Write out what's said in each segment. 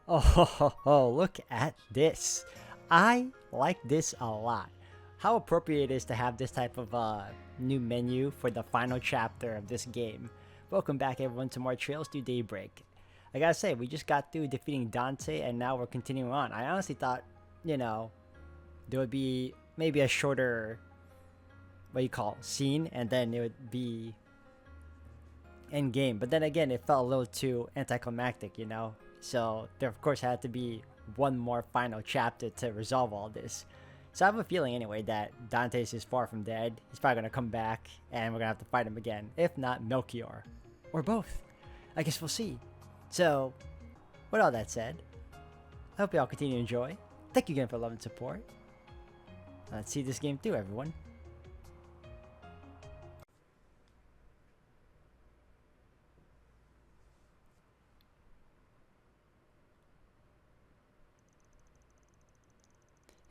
Oh, look at this. I like this a lot. How appropriate it is to have this type of new menu for the final chapter of this game. Welcome back, everyone, to more Trails Through Daybreak. I gotta say, we just got through defeating Dante, and now we're continuing on. I honestly thought, there would be maybe a shorter, scene, and then it would be end game. But then again, it felt a little too anticlimactic. So there, of course, had to be one more final chapter to resolve all this. So I have a feeling, anyway, that Dante's is far from dead. He's probably gonna come back, and we're gonna have to fight him again. If not, Melchior, or both. I guess we'll see. So, with all that said, I hope you all continue to enjoy. Thank you again for love and support. Let's see this game through, everyone.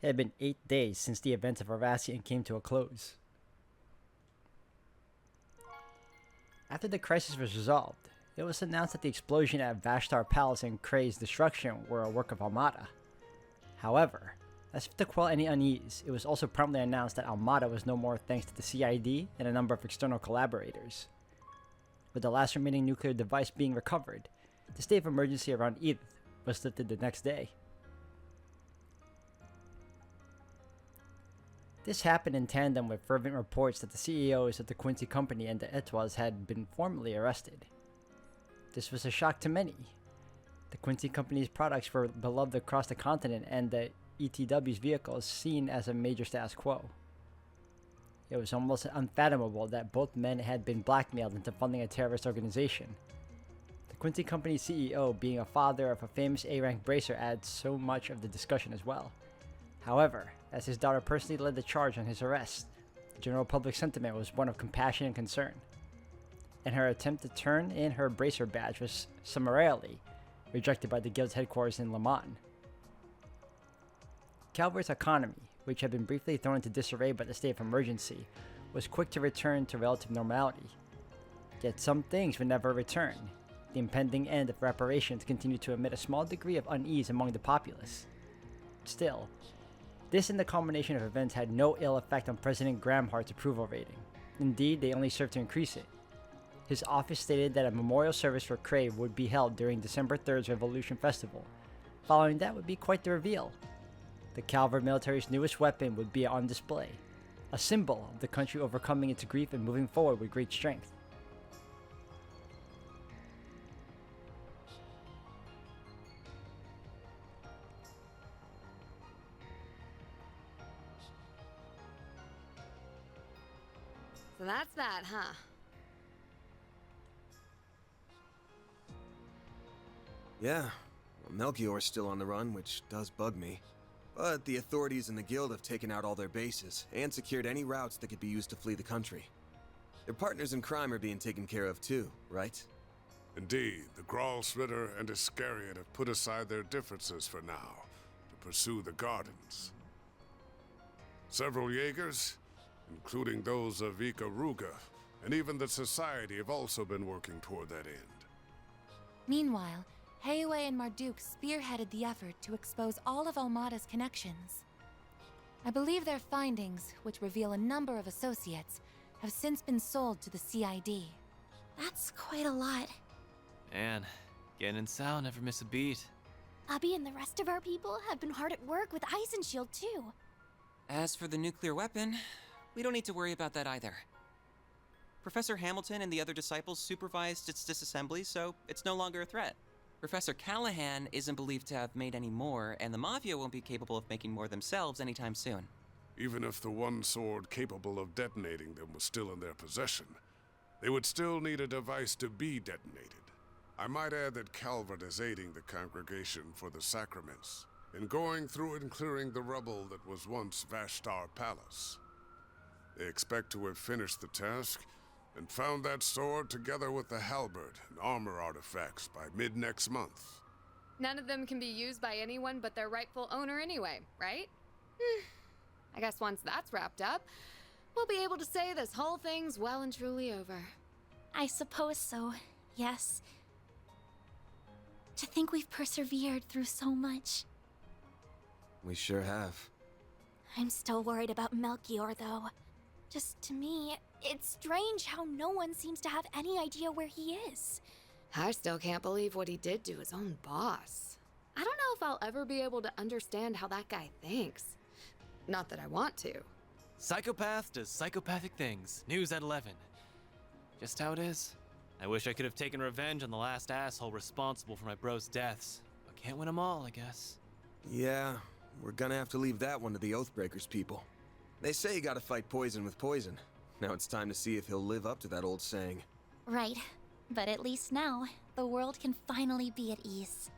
It had been 8 days since the events of Arvasian came to a close. After the crisis was resolved, it was announced that the explosion at Vashtar Palace and Kray's destruction were a work of Almada. However, as if to quell any unease, it was also promptly announced that Almada was no more thanks to the CID and a number of external collaborators. With the last remaining nuclear device being recovered, the state of emergency around Edith was lifted the next day. This happened in tandem with fervent reports that the CEOs of the Quincy Company and the Etoiles had been formally arrested. This was a shock to many. The Quincy Company's products were beloved across the continent, and the ETW's vehicles seen as a major status quo. It was almost unfathomable that both men had been blackmailed into funding a terrorist organization. The Quincy Company's CEO being a father of a famous A-rank bracer adds so much of the discussion as well. However, as his daughter personally led the charge on his arrest, the general public sentiment was one of compassion and concern, and her attempt to turn in her bracer badge was summarily rejected by the guild's headquarters in Le Mans. Calvert's economy, which had been briefly thrown into disarray by the state of emergency, was quick to return to relative normality. Yet some things would never return. The impending end of reparations continued to emit a small degree of unease among the populace. Still, this and the combination of events had no ill effect on President Gramhart's approval rating. Indeed, they only served to increase it. His office stated that a memorial service for Kray would be held during December 3rd's Revolution Festival. Following that would be quite the reveal. The Calvert military's newest weapon would be on display, a symbol of the country overcoming its grief and moving forward with great strength. So that's that, huh? Yeah, well, Melchior's still on the run, which does bug me. But the authorities and the guild have taken out all their bases, and secured any routes that could be used to flee the country. Their partners in crime are being taken care of too, right? Indeed, the Gralsritter and Iscariot have put aside their differences for now, to pursue the gardens. Several Jaegers, including those of Ikaruga, and even the Society have also been working toward that end. Meanwhile, Heiwei and Marduk spearheaded the effort to expose all of Almada's connections. I believe their findings, which reveal a number of associates, have since been sold to the CID. That's quite a lot. Man, Gen and Sao never miss a beat. Abby and the rest of our people have been hard at work with Eisenshield too. As for the nuclear weapon, we don't need to worry about that either. Professor Hamilton and the other disciples supervised its disassembly, so it's no longer a threat. Professor Callahan isn't believed to have made any more, and the Mafia won't be capable of making more themselves anytime soon. Even if the one sword capable of detonating them was still in their possession, they would still need a device to be detonated. I might add that Calvert is aiding the Congregation for the Sacraments in going through and clearing the rubble that was once Vashtar Palace. They expect to have finished the task and found that sword together with the halberd and armor artifacts by mid-next month. None of them can be used by anyone but their rightful owner anyway, right? I guess once that's wrapped up, we'll be able to say this whole thing's well and truly over. I suppose so, yes. To think we've persevered through so much. We sure have. I'm still worried about Melchior, though. Just to me, it's strange how no one seems to have any idea where he is. I still can't believe what he did to his own boss. I don't know if I'll ever be able to understand how that guy thinks. Not that I want to. Psychopath does psychopathic things. News at 11. Just how it is. I wish I could have taken revenge on the last asshole responsible for my bro's deaths. But can't win them all, I guess. Yeah, we're gonna have to leave that one to the Oathbreakers people. They say you gotta fight poison with poison. Now it's time to see if he'll live up to that old saying. Right. But at least now, the world can finally be at ease.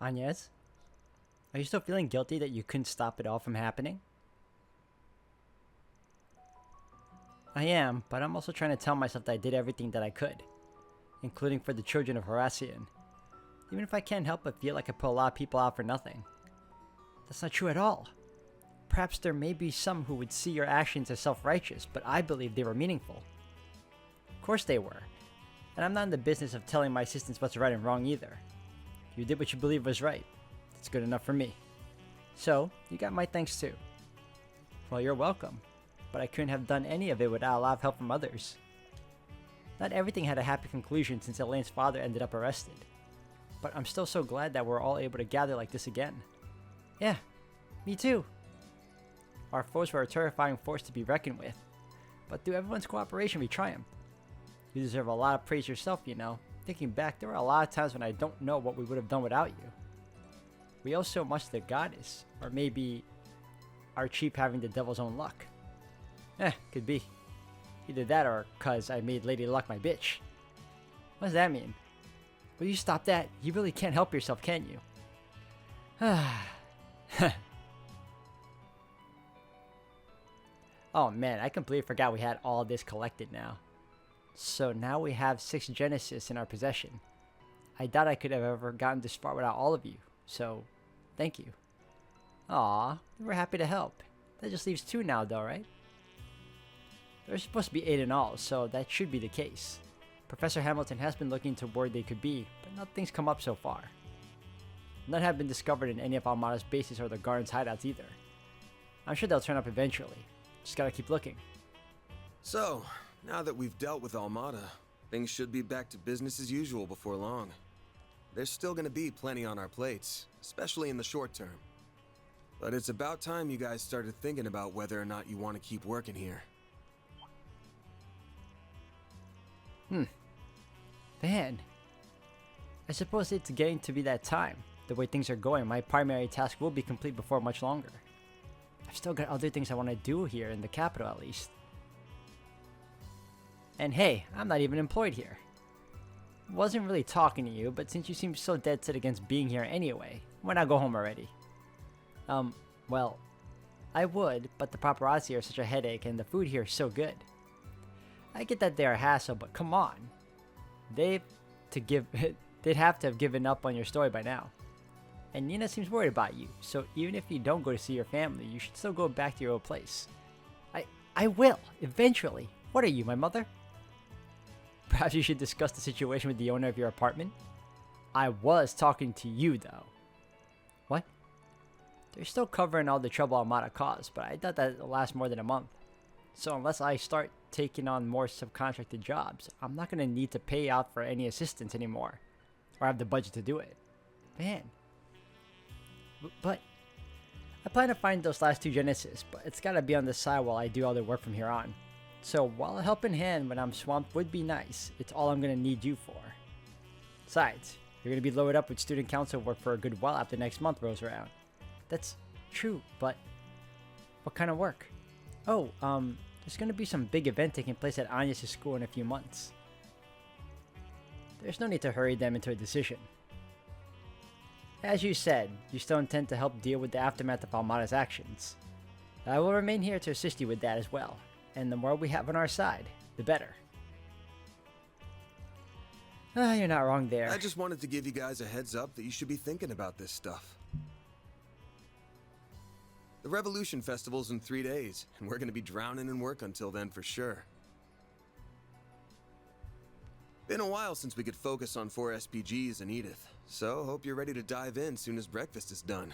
Agnes, are you still feeling guilty that you couldn't stop it all from happening? I am, but I'm also trying to tell myself that I did everything that I could, including for the children of Horacian. Even if I can't help but feel like I put a lot of people out for nothing. That's not true at all. Perhaps there may be some who would see your actions as self-righteous, but I believe they were meaningful. Of course they were, and I'm not in the business of telling my assistants what's right and wrong either. You did what you believe was right. That's good enough for me. So, you got my thanks too. Well, you're welcome, but I couldn't have done any of it without a lot of help from others. Not everything had a happy conclusion since Elaine's father ended up arrested. But I'm still so glad that we're all able to gather like this again. Yeah, me too. Our foes were a terrifying force to be reckoned with, but through everyone's cooperation we triumphed. You deserve a lot of praise yourself, you know. Thinking back, there were a lot of times when I don't know what we would have done without you. We owe so much to the goddess, or maybe our chief having the devil's own luck. Could be. Either that or cause I made Lady Luck my bitch. What does that mean? Will you stop that? You really can't help yourself, can you? Oh man, I completely forgot we had all this collected now. So now we have 6 Genesis in our possession. I doubt I could have ever gotten this far without all of you, so thank you. Aw, we're happy to help. That just leaves 2 now though, right? There's supposed to be 8 in all, so that should be the case. Professor Hamilton has been looking to where they could be, but nothing's come up so far. None have been discovered in any of Almada's bases or the Garden's hideouts either. I'm sure they'll turn up eventually. Just gotta keep looking. So, now that we've dealt with Almada, things should be back to business as usual before long. There's still gonna be plenty on our plates, especially in the short term. But it's about time you guys started thinking about whether or not you want to keep working here. Man, I suppose it's getting to be that time. The way things are going, my primary task will be complete before much longer. I've still got other things I want to do here in the capital at least. And hey, I'm not even employed here. Wasn't really talking to you, but since you seem so dead set against being here anyway, why not go home already? Well, I would, but the paparazzi are such a headache and the food here is so good. I get that they're a hassle, but come on. They'd have to have given up on your story by now. And Nina seems worried about you, so even if you don't go to see your family, you should still go back to your old place. I will, eventually. What are you, my mother? Perhaps you should discuss the situation with the owner of your apartment? I was talking to you, though. What? They're still covering all the trouble Armada caused, but I doubt that it'll last more than a month. So unless I start taking on more subcontracted jobs, I'm not going to need to pay out for any assistance anymore. Or have the budget to do it. Man. But I plan to find those last 2 Genesis, but it's got to be on the side while I do all the work from here on. So while a helping hand when I'm swamped would be nice, it's all I'm going to need you for. Besides, you're going to be loaded up with student council work for a good while after next month rolls around. That's true, but what kind of work? Oh, there's going to be some big event taking place at Agnes' school in a few months. There's no need to hurry them into a decision. As you said, you still intend to help deal with the aftermath of Almada's actions. I will remain here to assist you with that as well, and the more we have on our side, the better. You're not wrong there. I just wanted to give you guys a heads up that you should be thinking about this stuff. The Revolution Festival's in 3 days, and we're gonna be drowning in work until then for sure. Been a while since we could focus on 4 SPGs and Edith, so hope you're ready to dive in soon as breakfast is done.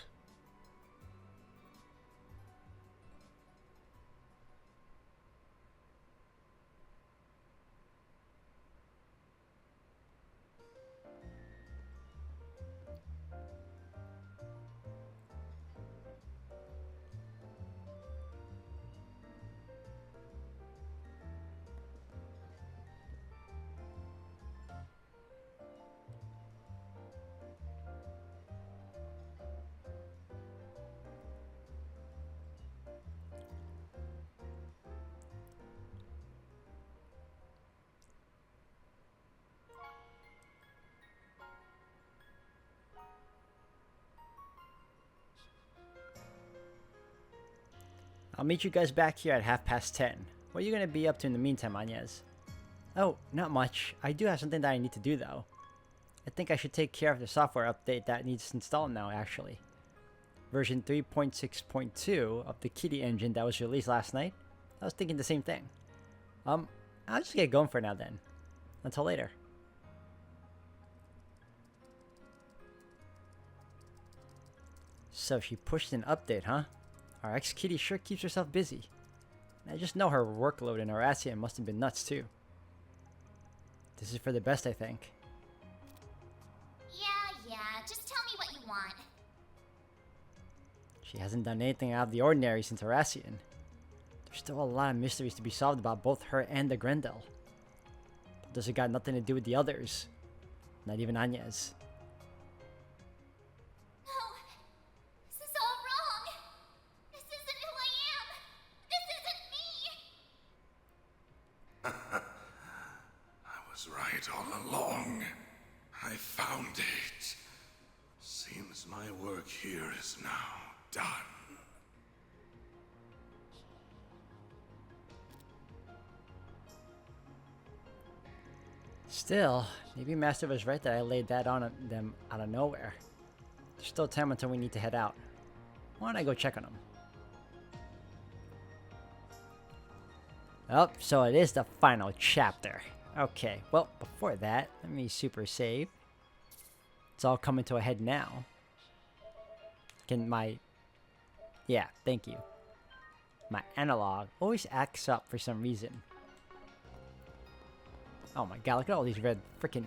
I'll meet you guys back here at 10:30. What are you gonna be up to in the meantime, Agnes? Oh, not much. I do have something that I need to do though. I think I should take care of the software update that needs installed now actually. Version 3.6.2 of the Kitty engine that was released last night. I was thinking the same thing. I'll just get going for now then. Until later. So she pushed an update, huh? Our ex-Kitty sure keeps herself busy. And I just know her workload in Horacia must have been nuts too. This is for the best, I think. Yeah, just tell me what you want. She hasn't done anything out of the ordinary since Horacian. There's still a lot of mysteries to be solved about both her and the Grendel. But those have got nothing to do with the others. Not even Agnes. No, this is all wrong. This isn't who I am. This isn't me. I was right all along. I found it. Seems my work here is now done. Still, maybe Master was right that I laid that on them out of nowhere. There's still time until we need to head out. Why don't I go check on them? Oh, so it is the final chapter. Okay, well, before that, let me super save. It's all coming to a head now. Can my... Yeah, thank you. My analog always acts up for some reason. Oh my god, look at all these red freaking...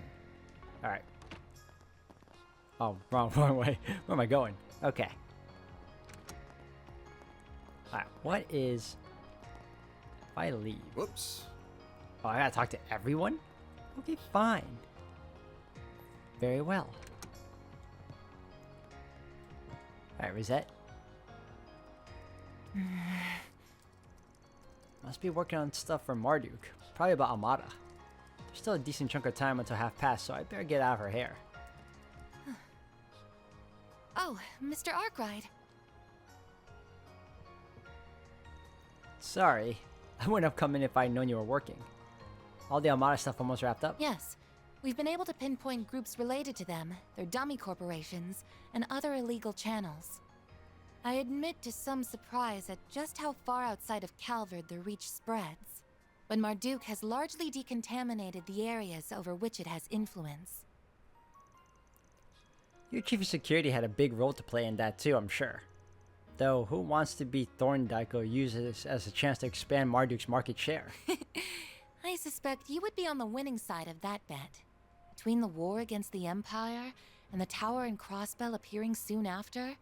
Alright. Oh, wrong way. Where am I going? Okay. Alright, what is... If I leave... Whoops. Oh, I gotta talk to everyone? Okay, fine. Very well. Alright, reset. Must be working on stuff for Marduk. Probably about Amada. There's still a decent chunk of time until 12:30, so I better get out of her hair. Oh, Mr. Arkwright. Sorry. I wouldn't have come in if I'd known you were working. All the Amada stuff almost wrapped up? Yes. We've been able to pinpoint groups related to them, their dummy corporations, and other illegal channels. I admit to some surprise at just how far outside of Calvard their reach spreads. But Marduk has largely decontaminated the areas over which it has influence. Your chief of security had a big role to play in that too, I'm sure. Though, who wants to be Thorndyke or use this as a chance to expand Marduk's market share? I suspect you would be on the winning side of that bet. Between the war against the Empire and the Tower and Crossbell appearing soon after,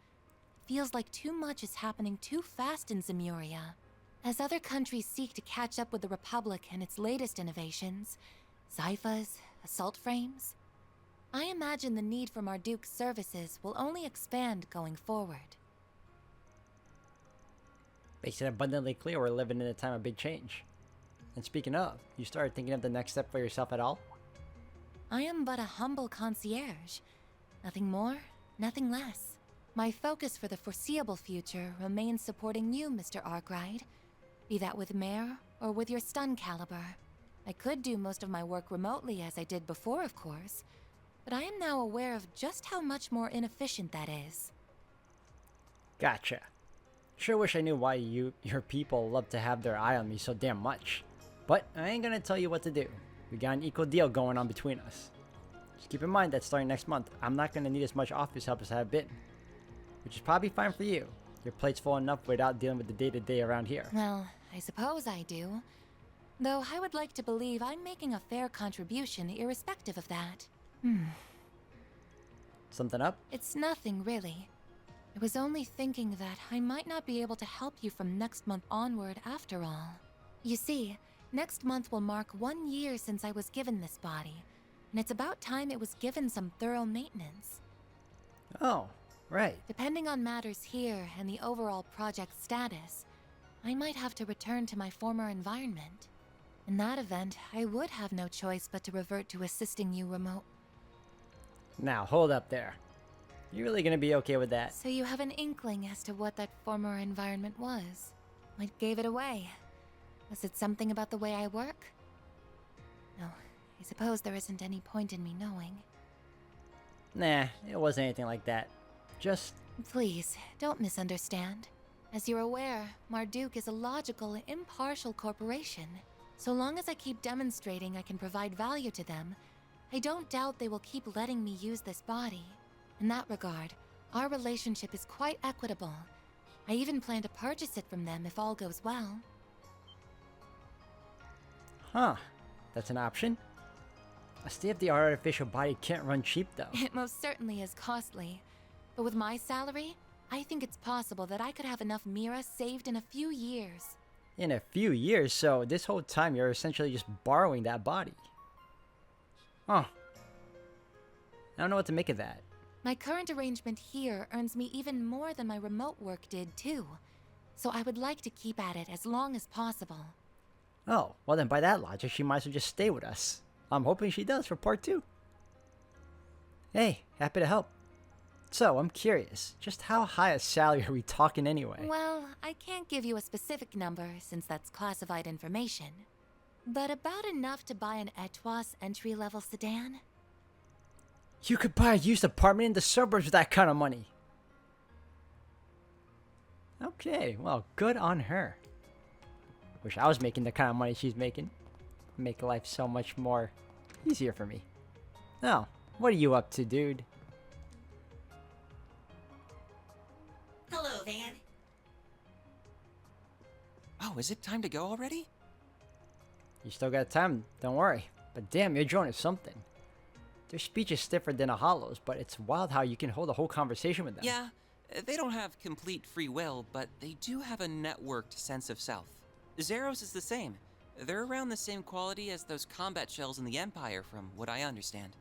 feels like too much is happening too fast in Zemuria. As other countries seek to catch up with the Republic and its latest innovations, Zyphas, assault frames, I imagine the need for Marduk's services will only expand going forward. Makes it abundantly clear we're living in a time of big change. And speaking of, you started thinking of the next step for yourself at all? I am but a humble concierge. Nothing more, nothing less. My focus for the foreseeable future remains supporting you, Mr. Arkwright. Be that with Mare or with your stun caliber. I could do most of my work remotely as I did before, of course, but I am now aware of just how much more inefficient that is. Gotcha. Sure wish I knew why your people love to have their eye on me so damn much. But I ain't gonna tell you what to do. We got an equal deal going on between us. Just keep in mind that starting next month, I'm not going to need as much office help as I have been. Which is probably fine for you. Your plate's full enough without dealing with the day-to-day around here. Well, I suppose I do. Though I would like to believe I'm making a fair contribution irrespective of that. Something up? It's nothing, really. I was only thinking that I might not be able to help you from next month onward after all. You see, next month will mark 1 year since I was given this body, and it's about time it was given some thorough maintenance. Oh, right. Depending on matters here and the overall project status, I might have to return to my former environment. In that event, I would have no choice but to revert to assisting you remote. Now, hold up there. You really gonna be okay with that? So you have an inkling as to what that former environment was? What gave it away? Was it something about the way I work? No, I suppose there isn't any point in me knowing. Nah, it wasn't anything like that. Just... Please, don't misunderstand. As you're aware, Marduk is a logical, impartial corporation. So long as I keep demonstrating I can provide value to them, I don't doubt they will keep letting me use this body. In that regard, our relationship is quite equitable. I even plan to purchase it from them if all goes well. Huh. That's an option. A state-of-the-art artificial body can't run cheap, though. It most certainly is costly. But with my salary, I think it's possible that I could have enough Mira saved in a few years. In a few years, so this whole time you're essentially just borrowing that body. Huh. I don't know what to make of that. My current arrangement here earns me even more than my remote work did, too. So I would like to keep at it as long as possible. Oh, well then by that logic, she might as well just stay with us. I'm hoping she does for part 2. Hey, happy to help. So, I'm curious, just how high a salary are we talking anyway? Well, I can't give you a specific number since that's classified information. But about enough to buy an Etwas entry-level sedan? You could buy a used apartment in the suburbs with that kind of money. Okay, well, good on her. Wish I was making the kind of money she's making. Make life so much more easier for me. Now, what are you up to, dude? Hello, Van. Oh, is it time to go already? You still got time, don't worry. But damn, your drone is something. Their speech is stiffer than a Hollow's, but it's wild how you can hold a whole conversation with them. Yeah, they don't have complete free will, but they do have a networked sense of self. Zeros is the same. They're around the same quality as those combat shells in the Empire, from what I understand.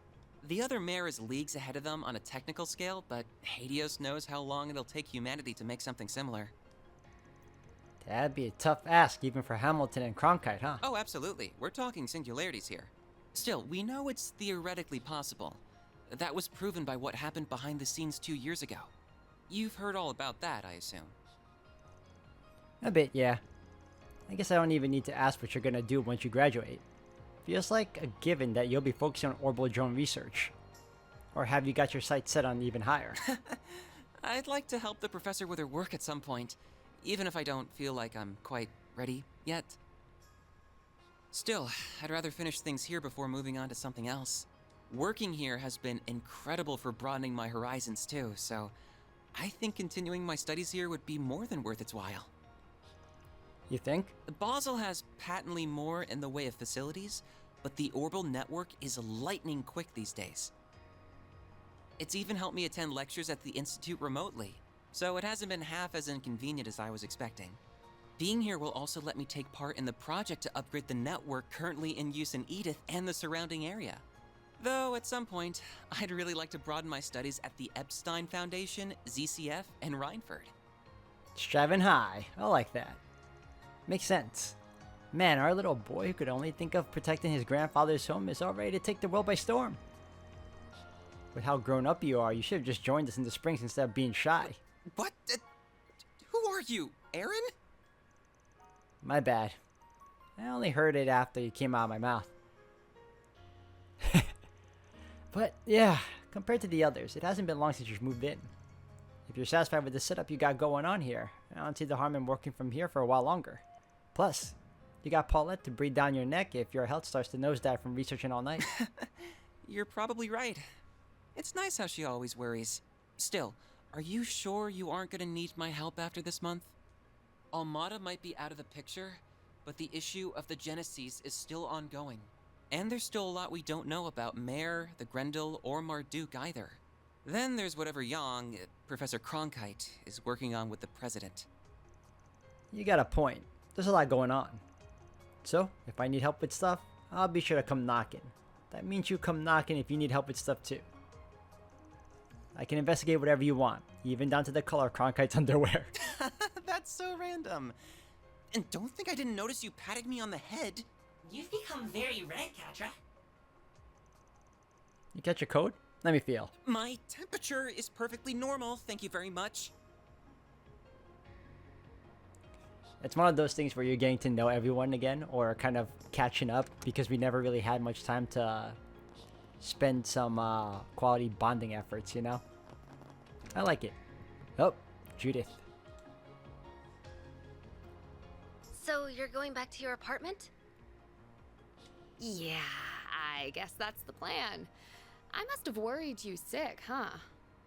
The other mare is leagues ahead of them on a technical scale, but Hades knows how long it'll take humanity to make something similar. That'd be a tough ask even for Hamilton and Cronkite, huh? Oh, absolutely. We're talking singularities here. Still, we know it's theoretically possible. That was proven by what happened behind the scenes 2 years ago. You've heard all about that, I assume. A bit, yeah. I guess I don't even need to ask what you're gonna do once you graduate. Feels like a given that you'll be focusing on orbital drone research. Or have you got your sights set on even higher? I'd like to help the professor with her work at some point, even if I don't feel like I'm quite ready yet. Still, I'd rather finish things here before moving on to something else. Working here has been incredible for broadening my horizons too, so I think continuing my studies here would be more than worth its while. You think? Basel has patently more in the way of facilities, but the orbital network is lightning quick these days. It's even helped me attend lectures at the Institute remotely, so it hasn't been half as inconvenient as I was expecting. Being here will also let me take part in the project to upgrade the network currently in use in Edith and the surrounding area. Though, at some point, I'd really like to broaden my studies at the Epstein Foundation, ZCF, and Reinford. Striving high. I like that. Makes sense. Man, our little boy who could only think of protecting his grandfather's home is all ready to take the world by storm. With how grown up you are, you should have just joined us in the Springs instead of being shy. What? Who are you, Aaron? My bad. I only heard it after you came out of my mouth. But yeah, compared to the others, it hasn't been long since you've moved in. If you're satisfied with the setup you got going on here, I don't see the harm in working from here for a while longer. Plus, You got Paulette to breathe down your neck if your health starts to nosedive from researching all night. You're probably right. It's nice how she always worries. Still, are you sure you aren't gonna need my help after this month? Almada might be out of the picture, but the issue of the Genesis is still ongoing. And there's still a lot we don't know about Mare, the Grendel, or Marduk either. Then there's whatever Yang, Professor Cronkite, is working on with the President. You got a point. There's a lot going on. So, if I need help with stuff, I'll be sure to come knocking. That means you come knocking if you need help with stuff too. I can investigate whatever you want, even down to the color of Cronkite's underwear. That's so random. And don't think I didn't notice you patting me on the head. You've become very red, Katra. You catch your code? Let me feel. My temperature is perfectly normal, thank you very much. It's one of those things where you're getting to know everyone again, or kind of catching up, because we never really had much time to spend some quality bonding efforts, you know? I like it. Oh, Judith. So you're going back to your apartment? Yeah, I guess that's the plan. I must have worried you sick, huh?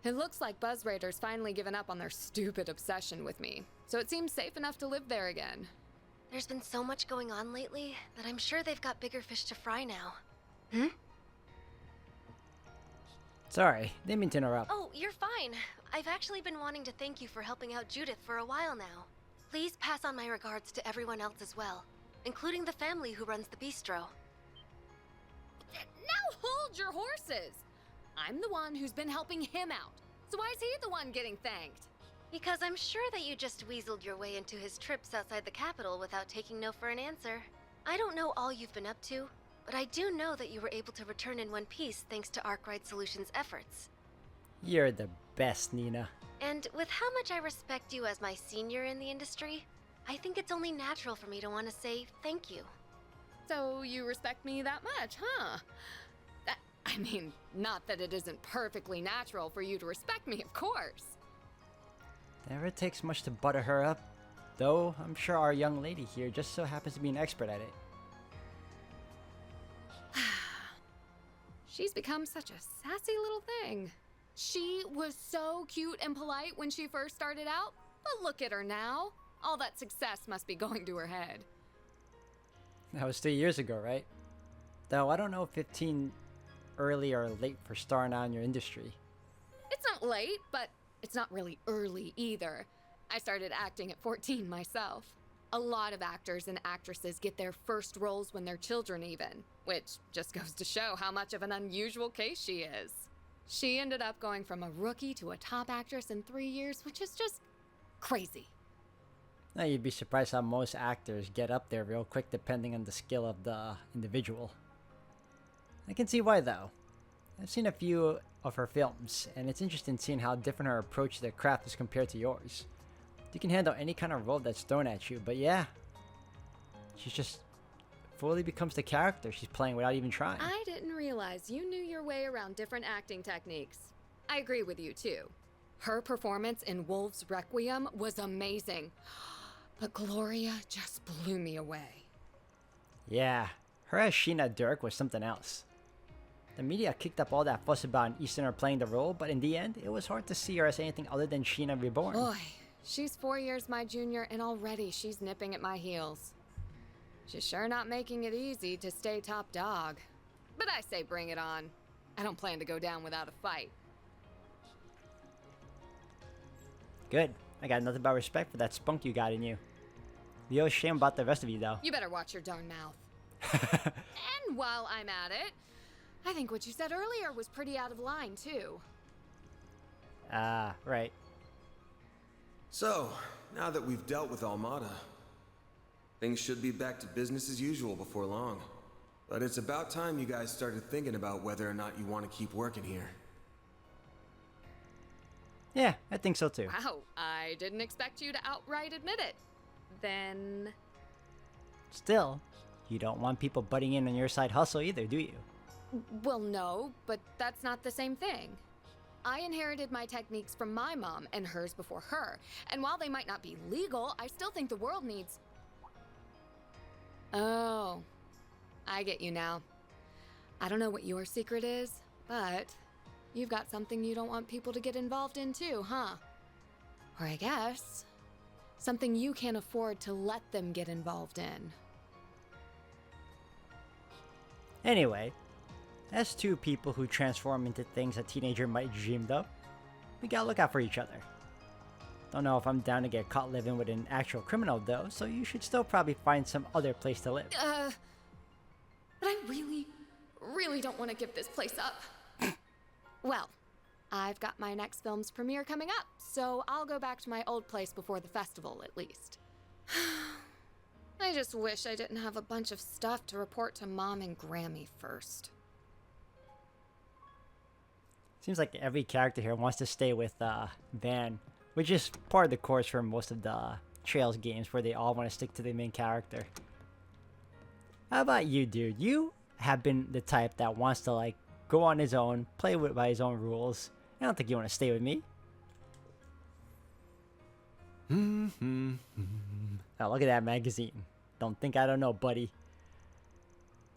It looks like Buzz Raiders finally given up on their stupid obsession with me, so it seems safe enough to live there again. There's been so much going on lately that I'm sure they've got bigger fish to fry now. Hmm? Sorry, didn't mean to interrupt. Oh, you're fine. I've actually been wanting to thank you for helping out Judith for a while now. Please pass on my regards to everyone else as well, including the family who runs the bistro. Now hold your horses! I'm the one who's been helping him out, so why is he the one getting thanked? Because I'm sure that you just weaseled your way into his trips outside the capital without taking no for an answer. I don't know all you've been up to, but I do know that you were able to return in one piece thanks to Arkwright Solutions' efforts. You're the best, Nina. And with how much I respect you as my senior in the industry, I think it's only natural for me to want to say thank you. So you respect me that much, huh? I mean, not that it isn't perfectly natural for you to respect me, of course. Never takes much to butter her up, though I'm sure our young lady here just so happens to be an expert at it. She's become such a sassy little thing. She was so cute and polite when she first started out, but look at her now. All that success must be going to her head. That was 3 years ago, right? Though I don't know if 15 early or late for starting out in your industry. It's not late, but it's not really early either. I started acting at 14 myself. A lot of actors and actresses get their first roles when they're children even, which just goes to show how much of an unusual case she is. She ended up going from a rookie to a top actress in 3 years, which is just crazy. Now you'd be surprised how most actors get up there real quick depending on the skill of the individual. I can see why though. I've seen a few of her films, and it's interesting seeing how different her approach to the craft is compared to yours. You can handle any kind of role that's thrown at you, but yeah, she just fully becomes the character she's playing without even trying. I didn't realize you knew your way around different acting techniques. I agree with you too. Her performance in Wolf's Requiem was amazing, but Gloria just blew me away. Yeah, her as Sheena Dirk was something else. The media kicked up all that fuss about an Easterner playing the role, but in the end, it was hard to see her as anything other than Sheena Reborn. Boy, she's 4 years my junior, and already she's nipping at my heels. She's sure not making it easy to stay top dog. But I say bring it on. I don't plan to go down without a fight. Good. I got nothing but respect for that spunk you got in you. Real shame about the rest of you, though. You better watch your darn mouth. And while I'm at it, I think what you said earlier was pretty out of line, too. Right. So, now that we've dealt with Almada, things should be back to business as usual before long. But it's about time you guys started thinking about whether or not you want to keep working here. Yeah, I think so too. Wow, I didn't expect you to outright admit it. Then... Still, you don't want people butting in on your side hustle either, do you? Well, no, but that's not the same thing. I inherited my techniques from my mom and hers before her. And while they might not be legal, I still think the world needs... Oh, I get you now. I don't know what your secret is, but you've got something you don't want people to get involved in too, huh? Or I guess, something you can't afford to let them get involved in. Anyway, as two people who transform into things a teenager might have dreamed of, we gotta look out for each other. Don't know if I'm down to get caught living with an actual criminal though, so you should still probably find some other place to live. But I really don't want to give this place up. Well, I've got my next film's premiere coming up, so I'll go back to my old place before the festival at least. I just wish I didn't have a bunch of stuff to report to Mom and Grammy first. Seems like every character here wants to stay with Van, which is part of the course for most of the Trails games where they all want to stick to the main character. How about you, dude? You have been the type that wants to like go on his own, play by his own rules. I don't think you want to stay with me. Oh, look at that magazine. Don't think I don't know, buddy.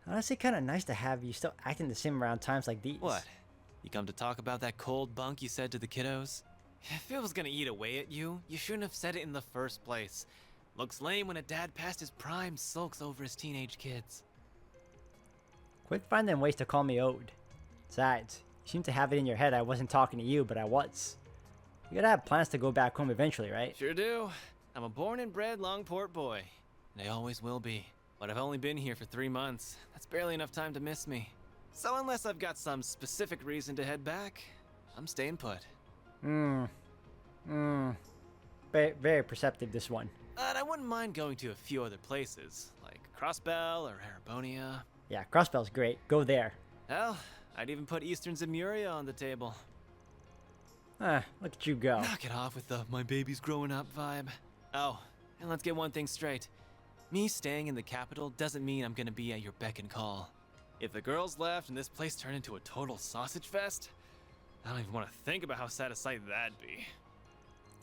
Honestly, kind of nice to have you still acting the same around times like these. What? You come to talk about that cold bunk you said to the kiddos? If it was gonna eat away at you, you shouldn't have said it in the first place. Looks lame when a dad past his prime sulks over his teenage kids. Quit finding ways to call me Ode. Besides, you seem to have it in your head I wasn't talking to you, but I was. You gotta have plans to go back home eventually, right? Sure do. I'm a born and bred Longport boy, and I always will be. But I've only been here for 3 months. That's barely enough time to miss me. So unless I've got some specific reason to head back, I'm staying put. Very perceptive, this one. And I wouldn't mind going to a few other places, like Crossbell or Arabonia. Yeah, Crossbell's great. Go there. Hell, I'd even put Eastern Zemuria on the table. Look at you go. Knock it off with the my baby's growing up vibe. Oh, and let's get one thing straight. Me staying in the capital doesn't mean I'm gonna be at your beck and call. If the girls left and this place turned into a total sausage fest, I don't even want to think about how sad a sight that'd be.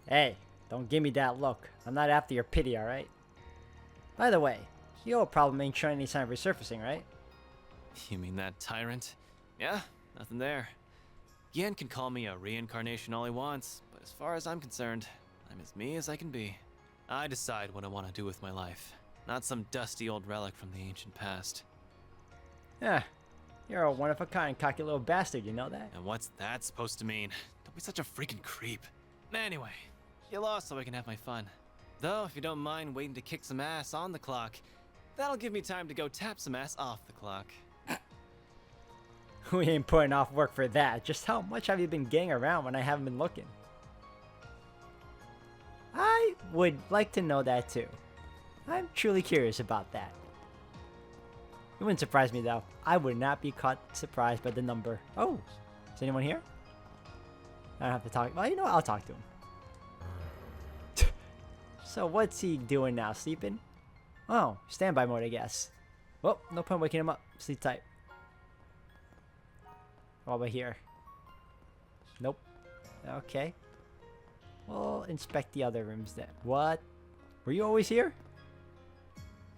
Hey, don't give me that look. I'm not after your pity, alright? By the way, your old problem ain't showing any sign of resurfacing, right? You mean that tyrant? Yeah, nothing there. Yen can call me a reincarnation all he wants, but as far as I'm concerned, I'm as me as I can be. I decide what I want to do with my life, not some dusty old relic from the ancient past. Yeah, you're a one-of-a-kind cocky little bastard, you know that? And what's that supposed to mean? Don't be such a freaking creep. Anyway, you lost so I can have my fun. Though, if you don't mind waiting to kick some ass on the clock, that'll give me time to go tap some ass off the clock. We ain't putting off work for that. Just how much have you been getting around when I haven't been looking? I would like to know that too. I'm truly curious about that. It wouldn't surprise me though. I would not be caught surprised by the number. Oh, is anyone here? I don't have to talk. Well, you know what? I'll talk to him. So what's he doing now? Sleeping? Oh, standby mode, I guess. Well, no point waking him up. Sleep tight. What about here? Nope. Okay. We'll inspect the other rooms then. What? Were you always here?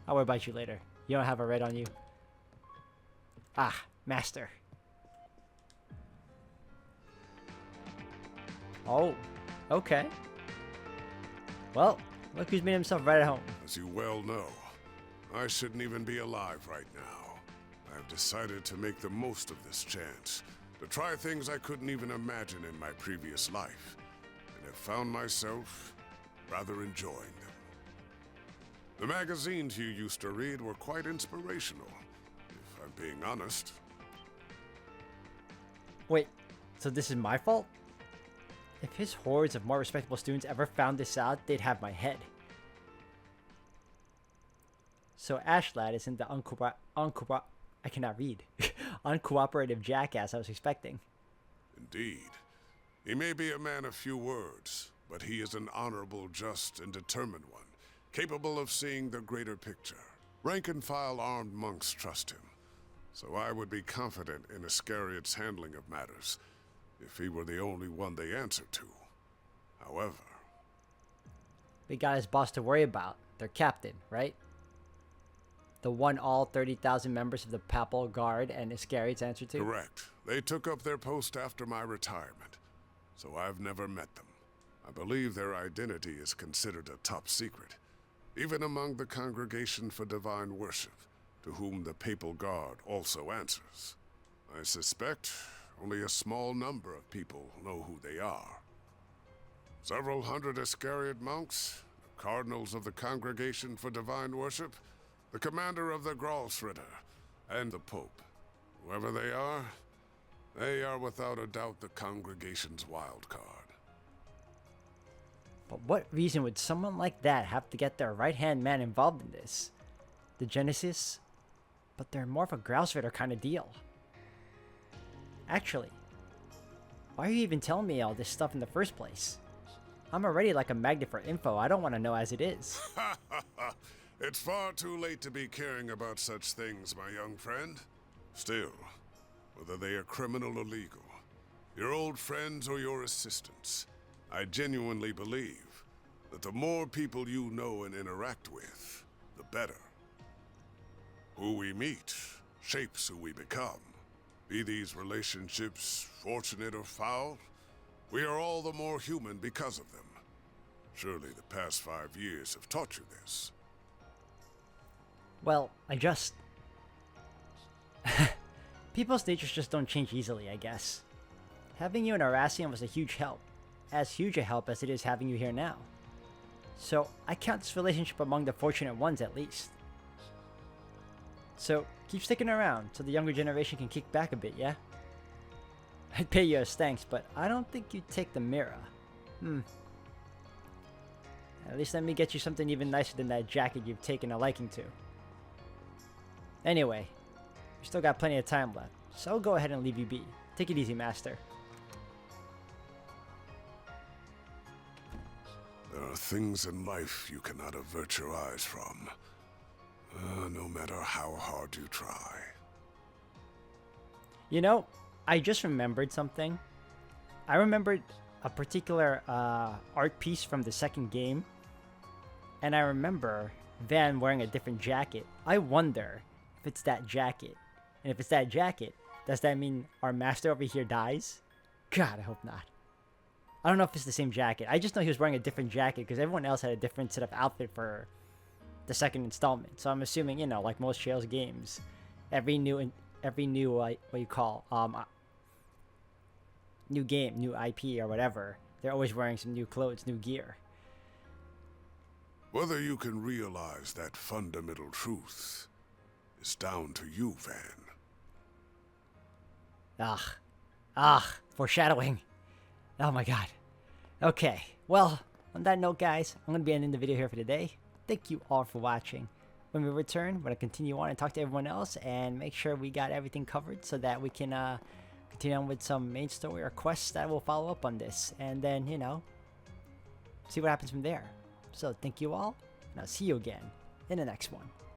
I'll worry about you later. You don't have a red on you. Ah, master. Oh, okay. Well, look who's made himself right at home. As you well know, I shouldn't even be alive right now. I have decided to make the most of this chance, to try things I couldn't even imagine in my previous life, and have found myself rather enjoying them. The magazines you used to read were quite inspirational, if I'm being honest. Wait, so this is my fault? If his hordes of more respectable students ever found this out, they'd have my head. So Ashlad isn't the I cannot read. Uncooperative jackass I was expecting. Indeed. He may be a man of few words, but he is an honorable, just, and determined one, capable of seeing the greater picture. Rank-and-file armed monks trust him, so I would be confident in Iscariot's handling of matters, if he were the only one they answer to. However... We got his boss to worry about. Their captain, right? The one all 30,000 members of the Papal Guard and Iscariot's answer to? Correct. They took up their post after my retirement, so I've never met them. I believe their identity is considered a top secret, even among the Congregation for Divine Worship, to whom the Papal Guard also answers. I suspect only a small number of people know who they are. Several hundred Iscariot monks, the cardinals of the Congregation for Divine Worship, the commander of the Gralsritter, and the Pope. Whoever they are without a doubt the congregation's wild card. But what reason would someone like that have to get their right-hand man involved in this? The Genesis? But they're more of a Gralsritter kind of deal. Actually, why are you even telling me all this stuff in the first place? I'm already like a magnet for info. I don't want to know as it is. It's far too late to be caring about such things, my young friend. Still, whether they are criminal or legal, your old friends or your assistants, I genuinely believe that the more people you know and interact with, the better. Who we meet shapes who we become. Be these relationships fortunate or foul, we are all the more human because of them. Surely the past 5 years have taught you this. Well, people's natures just don't change easily, I guess. Having you in Arassian was a huge help. As huge a help as it is having you here now. So, I count this relationship among the fortunate ones at least. So, keep sticking around so the younger generation can kick back a bit, yeah? I'd pay you as thanks, but I don't think you'd take the mirror. At least let me get you something even nicer than that jacket you've taken a liking to. Anyway, we still got plenty of time left, so I'll go ahead and leave you be. Take it easy, Master. There are things in life you cannot avert your eyes from, no matter how hard you try. You know, I just remembered something. I remembered a particular art piece from the second game, and I remember Van wearing a different jacket. I wonder if it's that jacket. And if it's that jacket, does that mean our master over here dies? God, I hope not. I don't know if it's the same jacket. I just know he was wearing a different jacket because everyone else had a different set of outfit for the second installment. So I'm assuming, you know, like most Trails games, every new new game, new IP or whatever, they're always wearing some new clothes, new gear. Whether you can realize that fundamental truth is down to you, Van. Foreshadowing. Oh my god. Okay, well, on that note, guys, I'm going to be ending the video here for today. Thank you all for watching. When we return, we're going to continue on and talk to everyone else and make sure we got everything covered so that we can continue on with some main story or quests that will follow up on this. And then, you know, see what happens from there. So, thank you all, and I'll see you again in the next one.